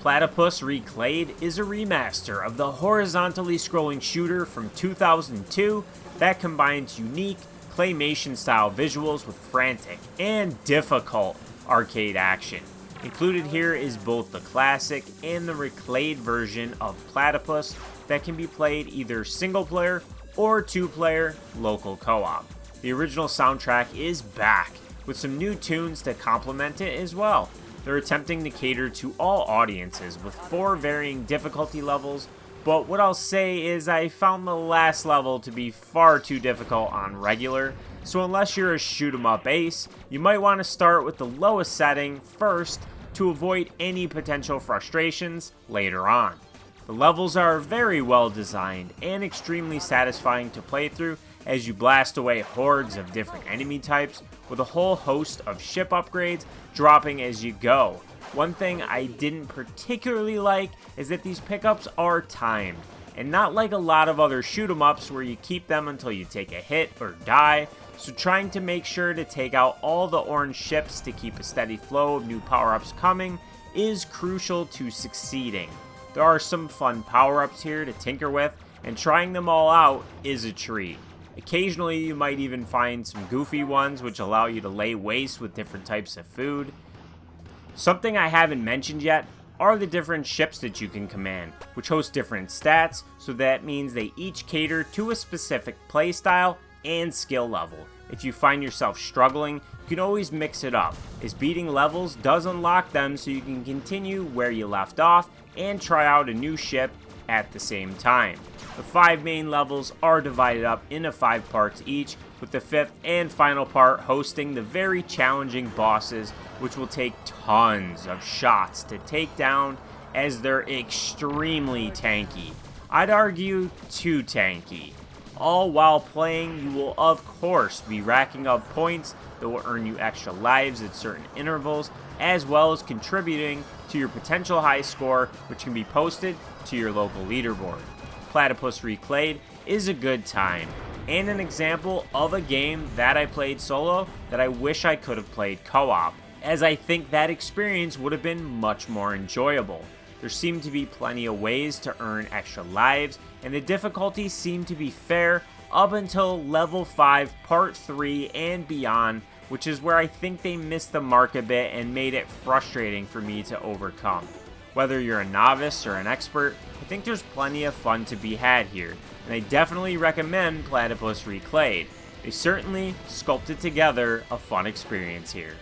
Platypus Reclayed is a remaster of the horizontally scrolling shooter from 2002 that combines unique claymation style visuals with frantic and difficult arcade action. Included here is both the classic and the Reclayed version of Platypus that can be played either single player or two player local co-op. The original soundtrack is back with some new tunes to complement it as well. They're attempting to cater to all audiences with 4 varying difficulty levels, but what I'll say is I found the last level to be far too difficult on regular, so unless you're a shoot 'em up ace, you might want to start with the lowest setting first to avoid any potential frustrations later on. The levels are very well designed and extremely satisfying to play through as you blast away hordes of different enemy types with a whole host of ship upgrades dropping as you go. One thing I didn't particularly like is that these pickups are timed, and not like a lot of other shoot 'em ups where you keep them until you take a hit or die, so trying to make sure to take out all the orange ships to keep a steady flow of new power-ups coming is crucial to succeeding. There are some fun power-ups here to tinker with, and trying them all out is a treat. Occasionally you might even find some goofy ones which allow you to lay waste with different types of food. Something I haven't mentioned yet are the different ships that you can command, which host different stats, so that means they each cater to a specific playstyle and skill level. If you find yourself struggling, you can always mix it up, as beating levels does unlock them so you can continue where you left off and try out a new ship at the same time. The 5 main levels are divided up into 5 parts each, with the 5th and final part hosting the very challenging bosses, which will take tons of shots to take down as they're extremely tanky. I'd argue too tanky. All while playing, you will of course be racking up points that will earn you extra lives at certain intervals, as well as contributing to your potential high score, which can be posted to your local leaderboard. Platypus Reclayed is a good time, and an example of a game that I played solo that I wish I could have played co-op, as I think that experience would have been much more enjoyable. There seemed to be plenty of ways to earn extra lives, and the difficulty seemed to be fair up until level 5, part 3 and beyond, which is where I think they missed the mark a bit and made it frustrating for me to overcome. Whether you're a novice or an expert, I think there's plenty of fun to be had here, and I definitely recommend Platypus Reclayed. They certainly sculpted together a fun experience here.